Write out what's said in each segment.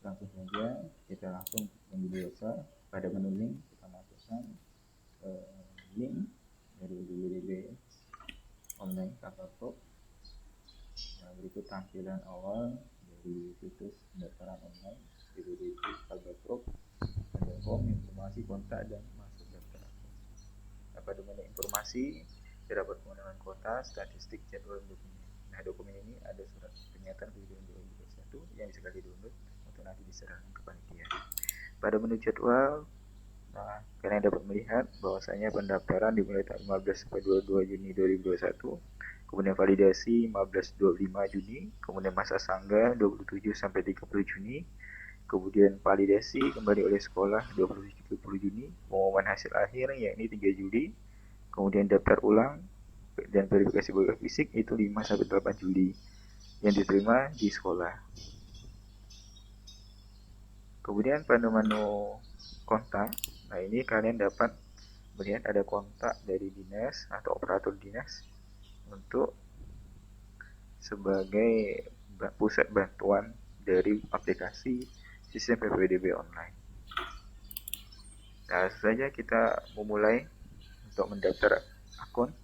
Langsung saja kita langsung yang biasa pada menu link kita masukkan link dari www.online-kantor. Nah, berikut tampilan awal dari situs pendaftaran online www.kalbaprop.com, informasi kontak dan masuk daftar akun. Nah, pada menu informasi terdapat kewenangan kota, statistik, jadwal dokumen. Nah, dokumen ini ada surat pernyataan kehidupan 2021 yang bisa di-download untuk nanti diserahkan ke panitia. Pada menu jadwal, nah, kalian dapat melihat bahwasanya pendaftaran dimulai tanggal 15 sampai 22 Juni 2021, kemudian validasi 15-25 Juni, kemudian masa sanggah 27 sampai 30 Juni, kemudian validasi kembali oleh sekolah 20-30 Juni, pengumuman hasil akhir yakni 3 Juli, kemudian daftar ulang dan verifikasi berkas fisik itu 5 sampai 8 Juli yang diterima di sekolah. Kemudian pada menu kontak, nah ini kalian dapat melihat ada kontak dari dinas atau operator dinas untuk sebagai pusat bantuan dari aplikasi sistem PPDB online. Nah, saja kita memulai untuk mendaftar akun.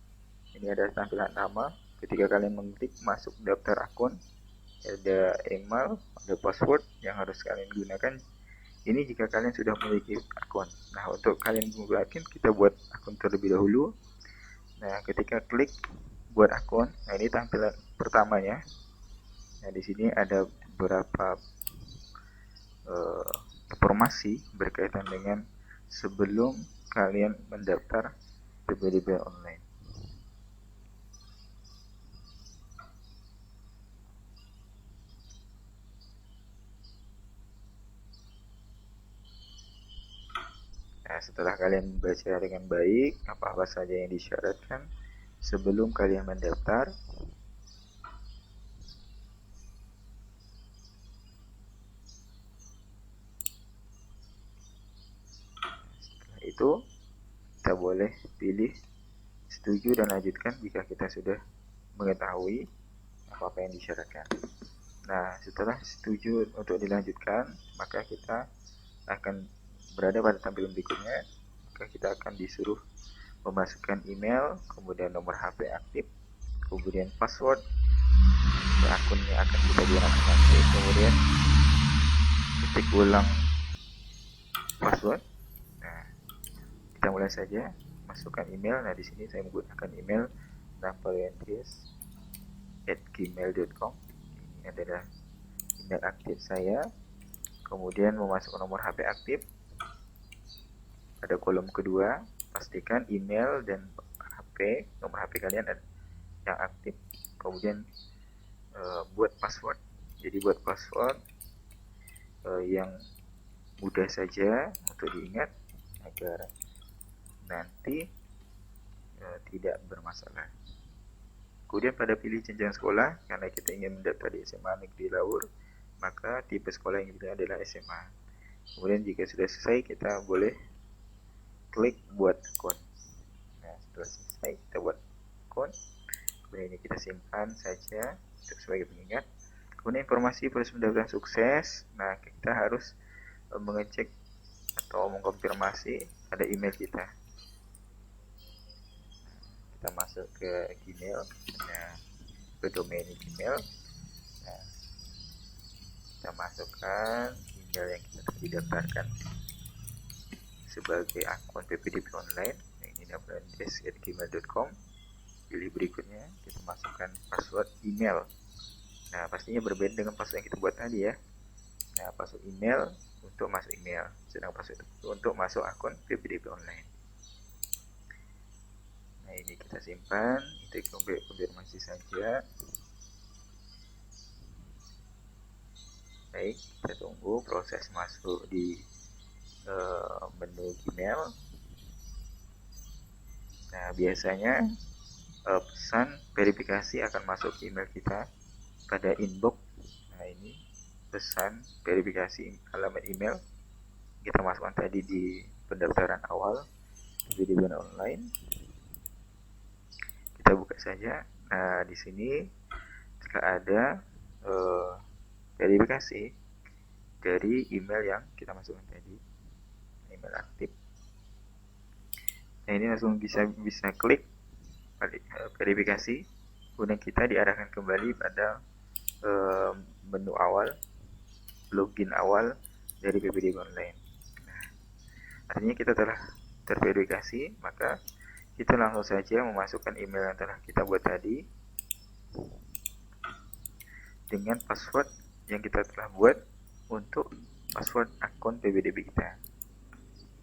Ini ada tampilan nama. Ketika kalian mengklik masuk daftar akun, ada email, ada password yang harus kalian gunakan. Ini jika kalian sudah memiliki akun. Nah, untuk kalian membuat akun, kita buat akun terlebih dahulu. Nah, ketika klik buat akun, nah ini tampilan pertamanya. Nah, di sini ada beberapa informasi berkaitan dengan sebelum kalian mendaftar PPDB online. Nah, setelah kalian membaca dengan baik apa-apa saja yang disyaratkan sebelum kalian mendaftar, setelah itu kita boleh pilih setuju dan lanjutkan jika kita sudah mengetahui apa-apa yang disyaratkan. Nah, setelah setuju untuk dilanjutkan, maka kita akan berada pada tampilan berikutnya. Maka kita akan disuruh memasukkan email, kemudian nomor HP aktif, kemudian password akunnya akan kita gunakan nanti, kemudian ketik ulang password. Nah, kita mulai saja masukkan email. Nah, di sini saya menggunakan email nampaliantis@gmail.com. Ini adalah email aktif saya. Kemudian memasukkan nomor HP aktif. Pada kolom kedua, pastikan email dan HP, nomor HP kalian yang aktif. Kemudian buat password. Jadi buat password yang mudah saja untuk diingat agar nanti tidak bermasalah. Kemudian pada pilih jenjang sekolah, karena kita ingin mendaftar di SMA Negeri Laur, maka tipe sekolah yang dipilih adalah SMA. Kemudian jika sudah selesai, kita boleh klik buat akun. Nah, setelah selesai kita buat akun, kemudian ini kita simpan saja untuk sebagai pengingat. Kemudian informasi proses pendaftaran sukses. Nah, kita harus mengecek atau mengkonfirmasi pada email kita. Kita masuk ke Gmail, ke domain Gmail. Nah, kita masukkan email yang kita tadi daftarkan sebagai akun PPDB online. Ini nampaliantis@gmail.com. Pilih berikutnya, kita masukkan password email. Nah, pastinya berbeda dengan password yang kita buat tadi ya. Nah, password email untuk masuk email, sedang password itu untuk masuk akun PPDB online. Nah, ini kita simpan, kita konfirmasi saja. Baik, kita tunggu proses masuk di menu Gmail. Nah, biasanya pesan verifikasi akan masuk ke email kita pada inbox. Nah, ini pesan verifikasi alamat email kita masukkan tadi di pendaftaran awal PPDB online. Kita buka saja. Nah, di sini jika ada verifikasi, dari email yang kita masukkan tadi, email aktif. Nah, ini langsung bisa klik verifikasi, kemudian kita diarahkan kembali pada menu awal, login awal dari PPDB Online. Nah, artinya kita telah terverifikasi, maka kita langsung saja memasukkan email yang telah kita buat tadi dengan password yang kita telah buat untuk password akun PPDB kita.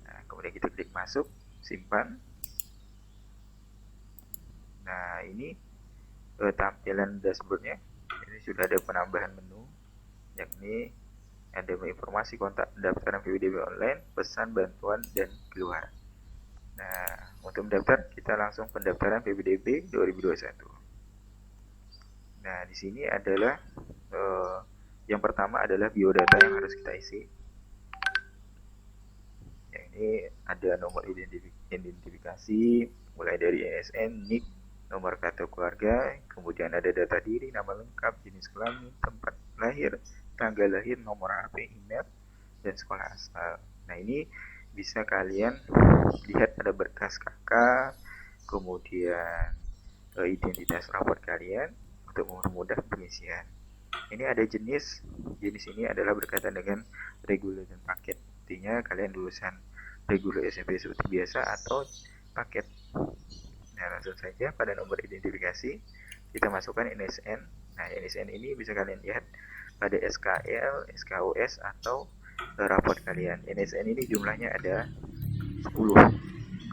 Nah, kemudian kita klik masuk, simpan. Nah, ini tampilan dashboardnya. Ini sudah ada penambahan menu, yakni ada informasi kontak pendaftaran PPDB Online, pesan, bantuan, dan keluar. Nah, untuk mendaftar, kita langsung pendaftaran PPDB 2021. Nah, di sini adalah yang pertama adalah biodata yang harus kita isi. Yang ini ada nomor identifikasi, mulai dari NSN, NIK, nomor kartu keluarga, kemudian ada data diri, nama lengkap, jenis kelamin, tempat lahir, tanggal lahir, nomor HP, email, dan sekolah asal. Nah, ini bisa kalian lihat pada berkas KK, kemudian identitas rapor kalian untuk mempermudah pengisian. Ini ada jenis ini adalah berkaitan dengan reguler dan paket. Artinya kalian lulusan reguler SMP seperti biasa atau paket. Nah, langsung saja pada nomor identifikasi kita masukkan NSN. Nah, NSN ini bisa kalian lihat pada SKL, SKUS atau raport kalian. NSN ini jumlahnya ada 10.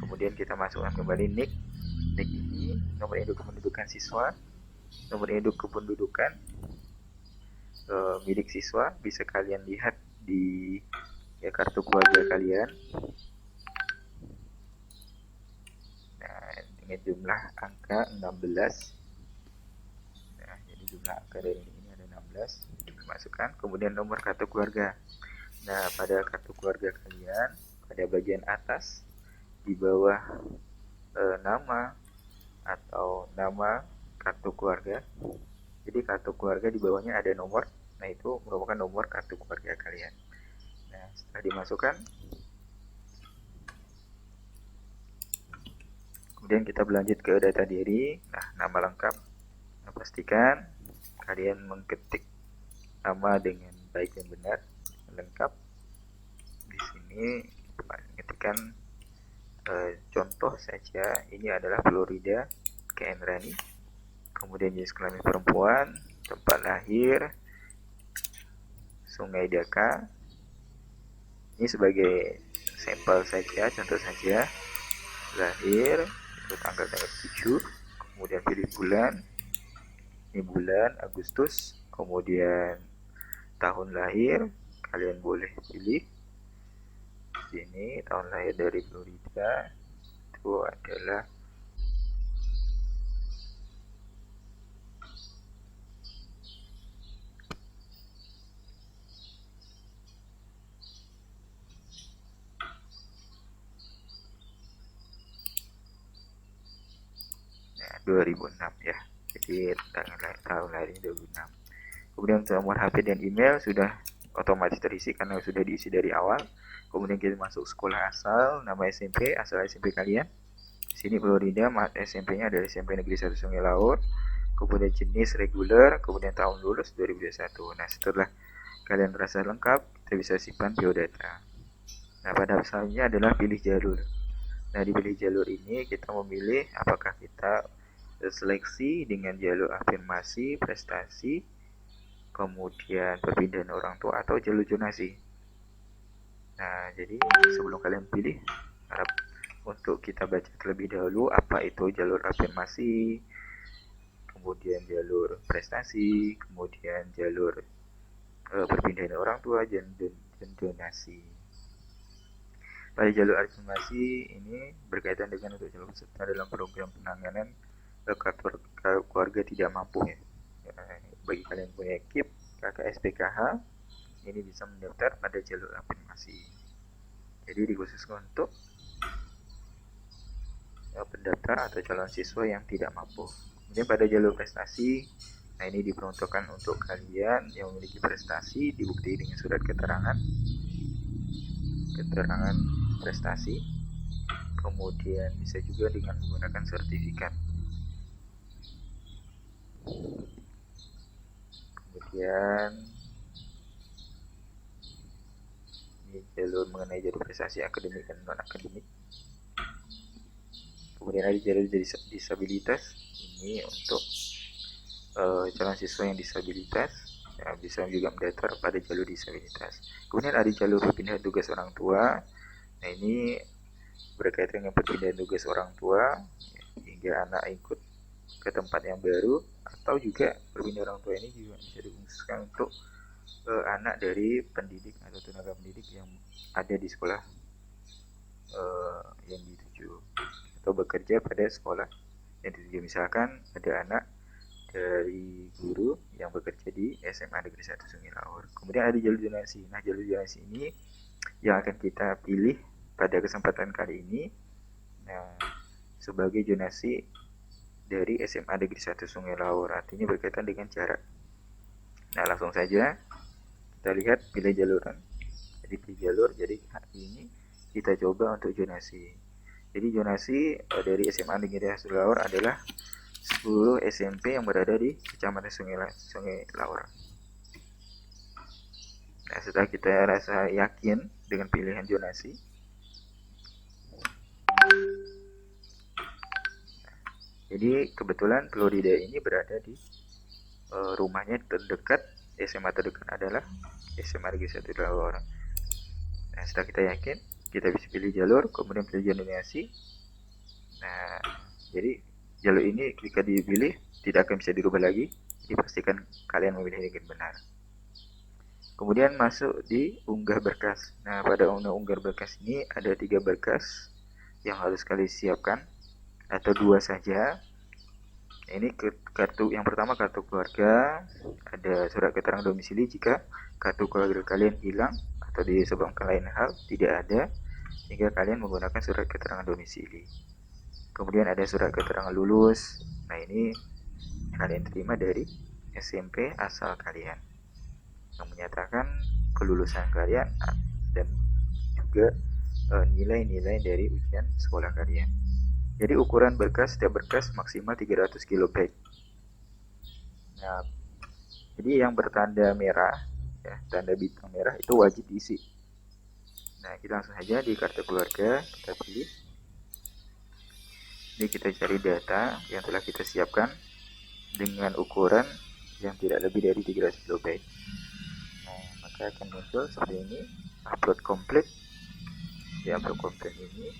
Kemudian kita masukkan kembali NIK. NIK ini nomor induk kependudukan siswa, nomor induk kependudukan milik siswa, bisa kalian lihat di kartu keluarga kalian. Nah, dengan jumlah angka 16. Nah, jadi jumlah angka dari ini ada 16, dimasukkan. Kemudian nomor kartu keluarga. Nah, pada kartu keluarga kalian, pada bagian atas di bawah nama atau nama kartu keluarga. Jadi kartu keluarga di bawahnya ada nomor. Nah, itu merupakan nomor kartu keluarga kalian. Nah, setelah dimasukkan, kemudian kita berlanjut ke data diri. Nah, nama lengkap. Nah, pastikan kalian mengetik nama dengan baik dan benar, lengkap. Di sini ketikkan contoh saja, ini adalah Florida KN Rani. Kemudian jenis kelamin perempuan, tempat lahir Sungai Daka. Ini sebagai sampel saja, contoh saja. Lahir itu tanggal 7, kemudian pilih bulan. Ini bulan Agustus, kemudian tahun lahir kalian boleh pilih. Ini tahun lahir dari Florida itu adalah ya, 2006 ya. Jadi tahun lahirnya 2006. Kemudian untuk nomor HP dan email sudah otomatis terisi karena sudah diisi dari awal. Kemudian kita masuk sekolah asal, nama SMP, asal SMP kalian. Di sini Florida, SMP-nya adalah SMP Negeri 1 Sungai Laut. Kemudian jenis reguler, kemudian tahun lulus 2021. Nah, setelah kalian merasa lengkap, kita bisa simpan biodata. Nah, pada asalnya adalah pilih jalur. Nah, di pilih jalur ini kita memilih apakah kita seleksi dengan jalur afirmasi, prestasi, kemudian perpindahan orang tua atau jalur zonasi. Nah, jadi sebelum kalian pilih, harap untuk kita baca terlebih dahulu apa itu jalur afirmasi, kemudian jalur prestasi, kemudian jalur perpindahan orang tua dan donasi. Pada jalur afirmasi ini berkaitan dengan untuk jalur peserta dalam program penanganan keluarga tidak mampu ya. Bagi kalian punya KIP, KKSPKH, ini bisa mendaftar pada jalur afirmasi. Jadi dikhususkan untuk pendaftar atau calon siswa yang tidak mampu. Kemudian pada jalur prestasi Nah, ini diperuntukkan untuk kalian yang memiliki prestasi, dibukti dengan surat keterangan prestasi, kemudian bisa juga dengan menggunakan sertifikat. Kemudian ini jalur mengenai jalur prestasi akademik dan non akademik. Kemudian ada jalur disabilitas, ini untuk calon siswa yang disabilitas ya, bisa juga mendaftar pada jalur disabilitas. Kemudian ada jalur perpindahan tugas orang tua. Nah, ini berkaitan dengan perpindahan tugas orang tua hingga anak ikut ke tempat yang baru, atau juga perpindahan orang tua ini juga bisa dikhususkan untuk anak dari pendidik atau tenaga pendidik yang ada di sekolah yang dituju atau bekerja pada sekolah yang dituju. Misalkan ada anak dari guru yang bekerja di SMA Negeri 1 Sungai Laur. Kemudian ada jalur zonasi. Nah, jalur zonasi ini yang akan kita pilih pada kesempatan kali ini. Nah, sebagai zonasi dari SMA Negeri 1 Sungai Laur, artinya berkaitan dengan jarak. Nah, langsung saja kita lihat pilih jaluran. Jadi pilih jalur. Jadi hari ini kita coba untuk zonasi. Jadi zonasi dari SMA Negeri 1 Sungai Laur adalah 10 SMP yang berada di Kecamatan Sungai Laur. Nah, setelah kita rasa yakin dengan pilihan zonasi, jadi kebetulan Florida ini berada di rumahnya terdekat, SMA terdekat adalah SMA Negeri 1 Laur. Nah, setelah kita yakin, kita bisa pilih jalur, kemudian pilih zonasi. Nah, jadi jalur ini ketika dipilih tidak akan bisa dirubah lagi. Dipastikan kalian memilih dengan benar. Kemudian masuk di unggah berkas. Nah, pada unggah berkas ini ada 3 berkas yang harus kalian siapkan, atau 2 saja. Ini kartu yang pertama, kartu keluarga. Ada surat keterangan domisili jika kartu keluarga kalian hilang atau disebabkan lain hal tidak ada, sehingga kalian menggunakan surat keterangan domisili. Kemudian ada surat keterangan lulus. Nah, ini kalian terima dari SMP asal kalian yang menyatakan kelulusan kalian dan juga nilai-nilai dari ujian sekolah kalian. Jadi ukuran berkas, setiap berkas maksimal 300 KB. Nah, jadi yang bertanda merah, ya, tanda bintang merah itu wajib diisi. Nah, kita langsung saja di kartu keluarga, kita pilih. Ini kita cari data yang telah kita siapkan dengan ukuran yang tidak lebih dari 300 KB. Nah, maka akan muncul seperti ini, upload komplit. Di upload komplit ini,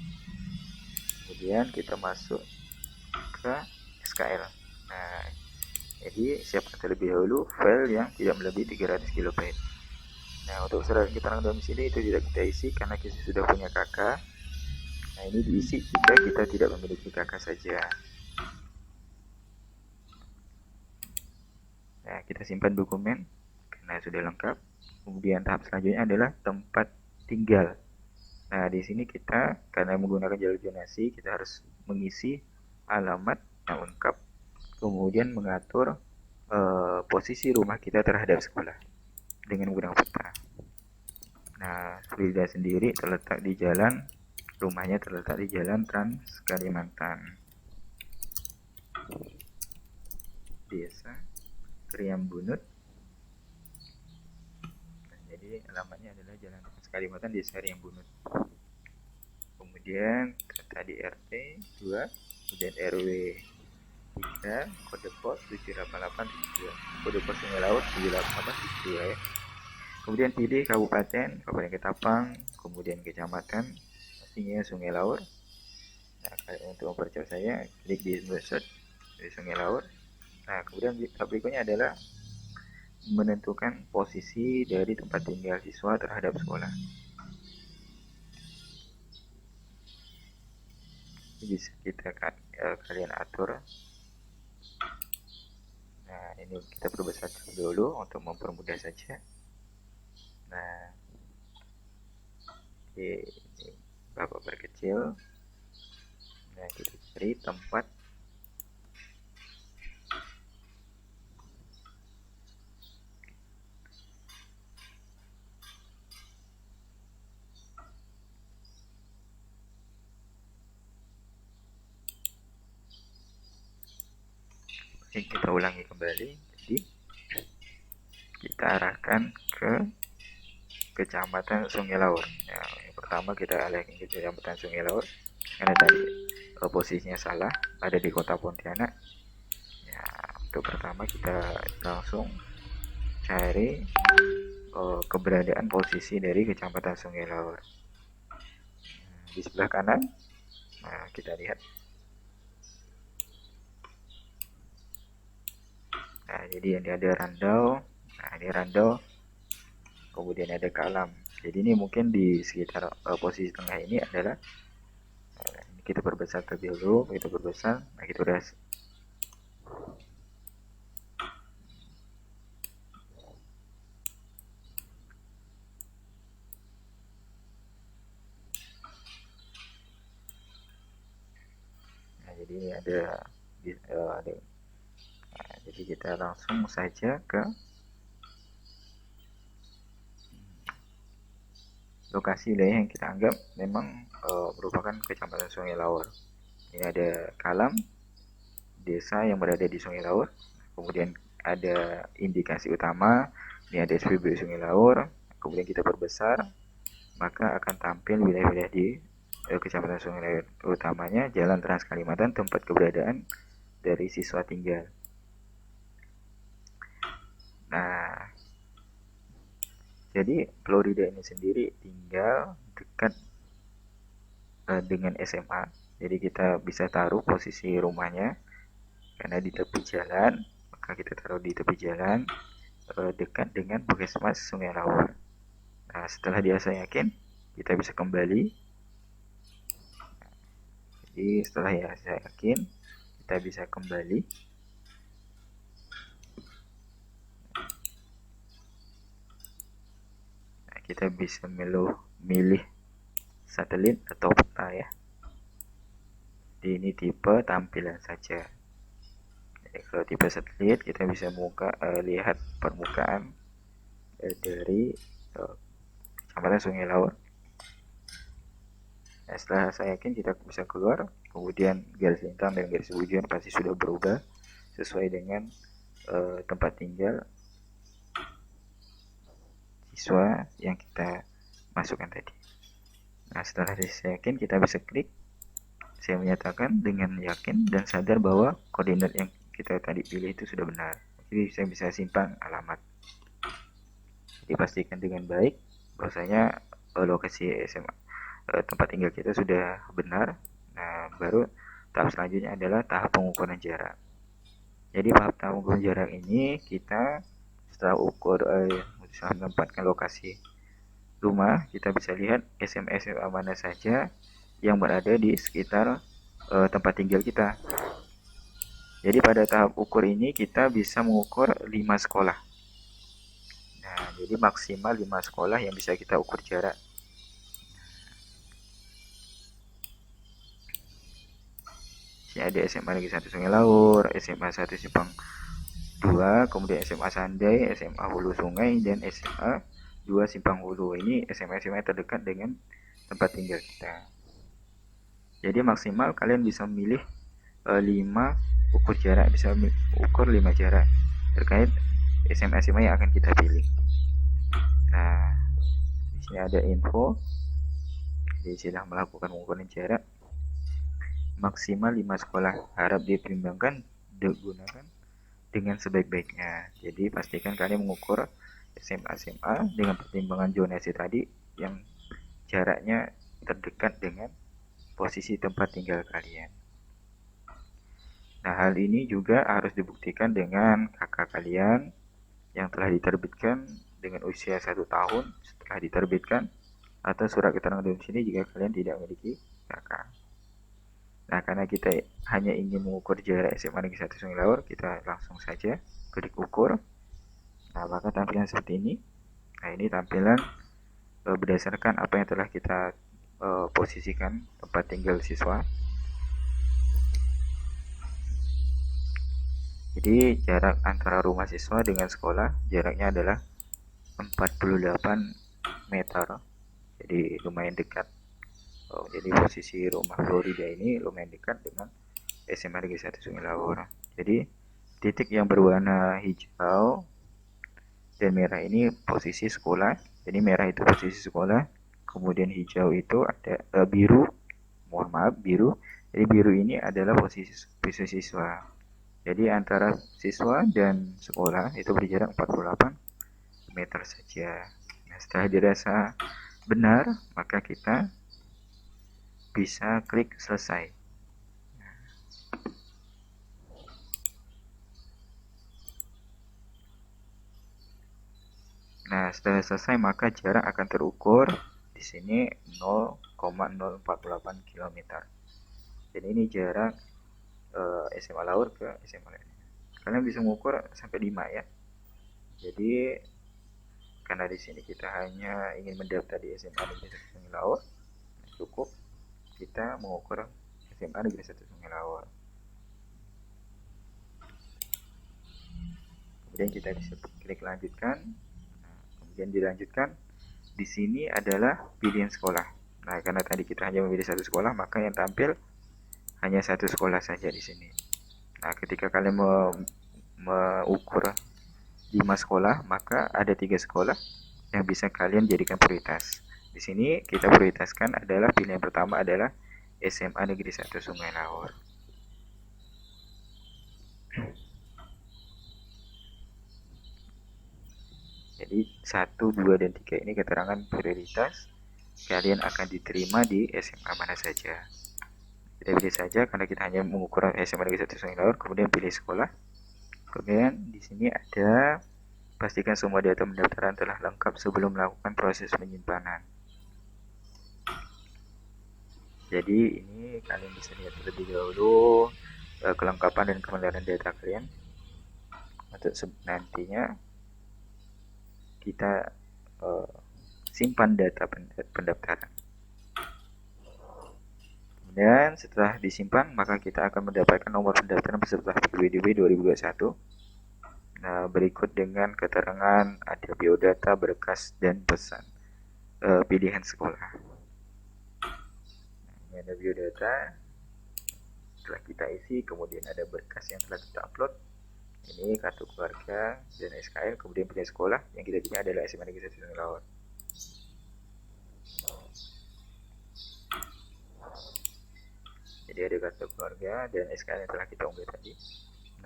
kemudian kita masuk ke SKL. Nah, jadi siapkan terlebih dahulu file yang tidak melebihi 300 KB. Nah, untuk surat keterangan domisili itu tidak kita isi karena kita sudah punya kakak. Nah, ini diisi jika kita tidak memiliki kakak saja. Nah, kita simpan dokumen karena sudah lengkap. Kemudian tahap selanjutnya adalah tempat tinggal. Nah, di sini kita karena menggunakan jalur zonasi, kita harus mengisi alamat yang lengkap, kemudian mengatur posisi rumah kita terhadap sekolah dengan menggunakan peta. Nah, Frida sendiri terletak di jalan, rumahnya terletak di Jalan Trans Kalimantan, Desa Kriambunut. Nah, jadi alamatnya adalah Jalan Trans Kalimantan, Desa Kriambunut. Kemudian tadi RT 2, kemudian RW 3, kode pos 78872, kode pos Sungai Laut 78872 ya. Kemudian pilih kabupaten, Kabupaten Ketapang, kemudian kecamatan, pastinya Sungai Laur. Nah, untuk mempercepat saya, klik di search dari Sungai Laur. Nah, kemudian berikutnya adalah menentukan posisi dari tempat tinggal siswa terhadap sekolah. Ini bisa kalian atur. Nah, ini kita perbesar dulu untuk mempermudah saja. Nah, ini Bapak perkecil. Nah, kita cari tempat Oke, kita ulangi kembali. Jadi kita arahkan ke Kecamatan Sungai Laur. Ya, yang pertama kita arahkan ke Kecamatan Sungai Laur karena tadi posisinya salah, ada di Kota Pontianak. Ya, untuk pertama kita langsung cari keberadaan posisi dari Kecamatan Sungai Laur. Di sebelah kanan, nah kita lihat. Nah, jadi ini ada Randau. Nah, ini Randau. Kemudian ada Kalam. Jadi ini mungkin di sekitar posisi tengah ini adalah kita perbesar terlebih dulu, kita perbesar. Nah, kita udah jadi ada nah, jadi kita langsung saja ke lokasi wilayah yang kita anggap memang merupakan Kecamatan Sungai Laur. Ini ada Kalam, desa yang berada di Sungai Laur. Kemudian ada indikasi utama, ini ada SPBU Sungai Laur. Kemudian kita perbesar, maka akan tampil wilayah-wilayah di Kecamatan Sungai Laur, utamanya Jalan Trans Kalimantan, tempat keberadaan dari siswa tinggal. Nah, jadi Florida ini sendiri tinggal dekat dengan SMA. Jadi kita bisa taruh posisi rumahnya karena di tepi jalan, maka kita taruh di tepi jalan dekat dengan Puskesmas Sungai Laur. Nah, setelah dirasa yakin, kita bisa kembali. Jadi setelah ya saya yakin, kita bisa kembali. Nah, kita bisa milih satelit atau peta ya. Jadi ini tipe tampilan saja. Jadi kalau tipe satelit kita bisa lihat permukaan dari Kecamatan Sungai Laur. Nah, setelah saya yakin kita bisa keluar, kemudian garis lintang dan garis hujan pasti sudah berubah sesuai dengan tempat tinggal siswa yang kita masukkan tadi. Nah, setelah saya yakin kita bisa klik. Saya menyatakan dengan yakin dan sadar bahwa koordinat yang kita tadi pilih itu sudah benar. Jadi saya bisa simpan alamat. Jadi pastikan dengan baik bahwasanya lokasi SMA tempat tinggal kita sudah benar. Nah, baru tahap selanjutnya adalah tahap pengukuran jarak. Jadi tahap pengukuran jarak ini kita setelah menempatkan lokasi rumah, kita bisa lihat SMA mana saja yang berada di sekitar tempat tinggal kita. Jadi pada tahap ukur ini kita bisa mengukur 5 sekolah. Nah, jadi maksimal 5 sekolah yang bisa kita ukur jarak. Ini ada SMA Negeri 1 Sungai Laur, SMA 1 Simpang 2, kemudian SMA Sandai, SMA Hulu Sungai, dan SMA 2 Simpang Hulu. Ini SMA-SMA terdekat dengan tempat tinggal kita. Jadi maksimal kalian bisa memilih 5 ukur jarak, bisa ukur 5 jarak terkait SMA-SMA yang akan kita pilih. Nah, di sini ada info. Jadi sudah melakukan pengukuran jarak maksimal 5 sekolah, harap dipertimbangkan digunakan dengan sebaik-baiknya. Jadi pastikan kalian mengukur SMA dengan pertimbangan zonasi tadi yang jaraknya terdekat dengan posisi tempat tinggal kalian. Nah, hal ini juga harus dibuktikan dengan kakak kalian yang telah diterbitkan dengan usia 1 tahun setelah diterbitkan, atau surat keterangan domisili jika kalian tidak memiliki kakak. Nah, karena kita hanya ingin mengukur jarak SMA Negeri 1 Sungai Laur, kita langsung saja klik ukur. Nah, maka tampilan seperti ini. Nah, ini tampilan berdasarkan apa yang telah kita posisikan tempat tinggal siswa. Jadi jarak antara rumah siswa dengan sekolah jaraknya adalah 48 meter. Jadi lumayan dekat. Jadi posisi rumah Florida ini lumayan dekat dengan SMA Negeri 1 Sungai Laur. Jadi titik yang berwarna hijau dan merah ini posisi sekolah. Jadi merah itu posisi sekolah, kemudian hijau itu ada biru, mohon maaf biru. Jadi biru ini adalah posisi siswa. Jadi antara siswa dan sekolah itu berjarak 48 meter saja. Nah, setelah dirasa benar, maka kita bisa klik selesai. Nah, setelah selesai maka jarak akan terukur di sini 0,048 km. Jadi ini jarak SMA Laur ke SMA lainnya. Kalian bisa mengukur sampai 5 ya. Jadi karena di sini kita hanya ingin mendaftar di SMA Negeri 1 Sungai Laur, cukup kita mengukur SMA Negeri 1 Sungai Laur. Kemudian kita bisa klik lanjutkan. Nah, kemudian dilanjutkan. Di sini adalah pilihan sekolah. Nah, karena tadi kita hanya memilih satu sekolah, maka yang tampil hanya satu sekolah saja di sini. Nah, ketika kalian mengukur 5 sekolah, maka ada 3 sekolah yang bisa kalian jadikan prioritas. Di sini kita prioritaskan adalah pilihan pertama adalah SMA Negeri 1 Sungai Laur. Jadi 1, 2, dan 3 ini keterangan prioritas. Kalian akan diterima di SMA mana saja. Kita pilih saja karena kita hanya mengukur SMA Negeri 1 Sungai Laur, kemudian pilih sekolah. Kemudian di sini ada pastikan semua data pendaftaran telah lengkap sebelum melakukan proses penyimpanan. Jadi ini kalian bisa lihat terlebih dahulu kelengkapan dan kebenaran data kalian untuk nantinya kita simpan data pendaftaran. Kemudian setelah disimpan, maka kita akan mendapatkan nomor pendaftaran peserta PPDB 2021. Nah, berikut dengan keterangan ada biodata, berkas, dan pesan pilihan sekolah. Nah, ini ada biodata, telah kita isi, kemudian ada berkas yang telah kita upload. Ini kartu keluarga dan SKL, kemudian pilihan sekolah yang kita pilih adalah SMA Negeri 1 Sungai Laur. Jadi ada kartu keluarga dan SKL yang telah kita unggah tadi.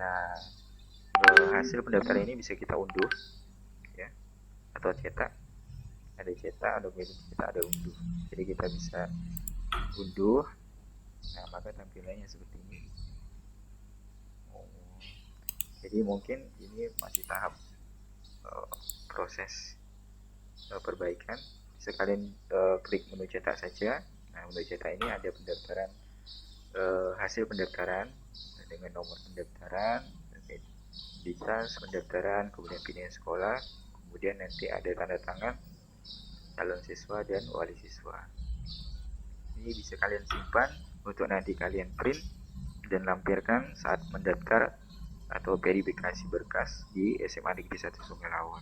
Nah, hasil pendaftaran ini bisa kita unduh ya, atau cetak. Ada cetak, ada cetak, ada unduh. Jadi kita bisa unduh. Nah, maka tampilannya seperti ini. Jadi mungkin ini masih tahap proses perbaikan. Bisa kalian klik menu cetak saja. Nah, menu cetak ini ada pendaftaran, hasil pendaftaran dengan nomor pendaftaran, identitas pendaftaran, kemudian pilihan sekolah, kemudian nanti ada tanda tangan calon siswa dan wali siswa. Ini bisa kalian simpan untuk nanti kalian print dan lampirkan saat mendaftar atau verifikasi berkas di SMA Negeri 1 Sungai Laur.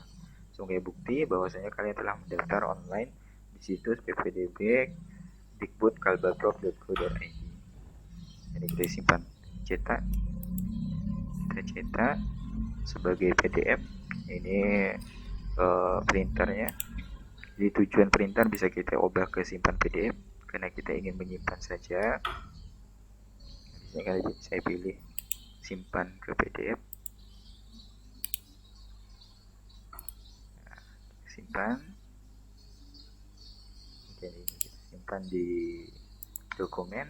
Sebagai bukti bahwasanya kalian telah mendaftar online di situs ppdb.dikbud.kalbaprof.go.id. Ini kita simpan cetak, kita cetak sebagai PDF. Ini printernya. Jadi tujuan printer bisa kita ubah ke simpan PDF karena kita ingin menyimpan saja. Di sini saya pilih simpan ke PDF. Nah, simpan. Jadi kita simpan di dokumen.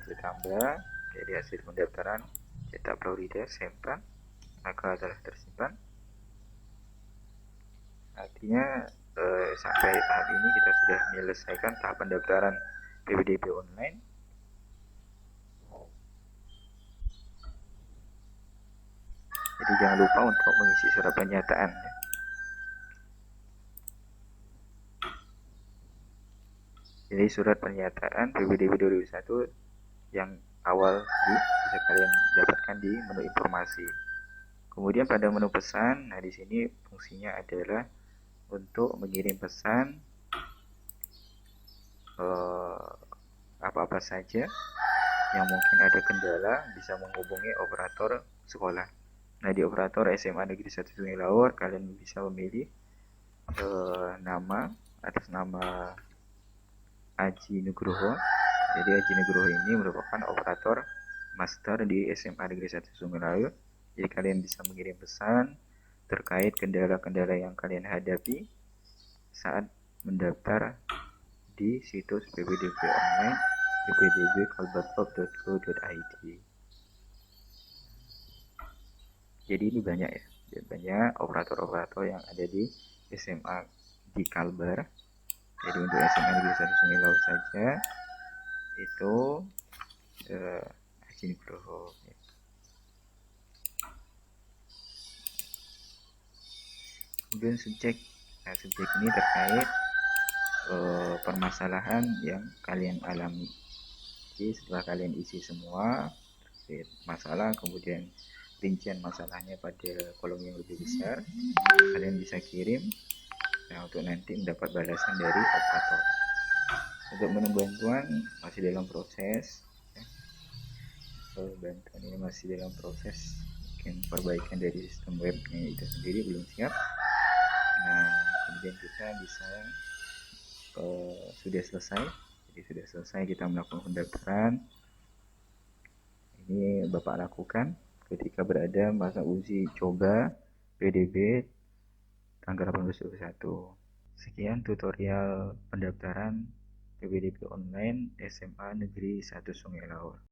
Kita tambah. Jadi hasil pendaftaran cetak prioritas simpan, maka telah tersimpan. Artinya sampai tahap ini kita sudah menyelesaikan tahap pendaftaran PPDB online. Jadi jangan lupa untuk mengisi surat pernyataan. Jadi surat pernyataan PPDB 2021 yang awal bisa kalian dapatkan di menu informasi. Kemudian pada menu pesan, nah di sini fungsinya adalah untuk mengirim pesan apa-apa saja yang mungkin ada kendala bisa menghubungi operator sekolah. Nah, di operator SMA Negeri 1 Sungai Laur kalian bisa memilih nama atas nama Aji Nugroho. Jadi Aji Nugroho ini merupakan operator master di SMA Negeri 1 Sungai Laur. Jadi kalian bisa mengirim pesan terkait kendala-kendala yang kalian hadapi saat mendaftar di situs ppdb online ppdb.kalbarpop.go.id. Jadi ini banyak ya, banyak operator-operator yang ada di SMA di Kalbar. Jadi untuk SMA Negeri 1 Sungai Laut saja itu Haji Nugroho. Kemudian subjek, nah subjek ini terkait permasalahan yang kalian alami. Jadi setelah kalian isi semua masalah, kemudian rincian masalahnya pada kolom yang lebih besar, kalian bisa kirim. Nah, untuk nanti mendapat balasan dari operator. Untuk menu bantuan masih dalam proses. Bantuan ini masih dalam proses, mungkin perbaikan dari sistem webnya itu sendiri belum siap. Nah, kemudian kita bisa sudah selesai. Jadi sudah selesai kita melakukan pendaftaran. Ini Bapak lakukan ketika berada masa uji coba PDB tanggal 18/21. Sekian tutorial pendaftaran PPDB online SMA Negeri 1 Sungai Laur.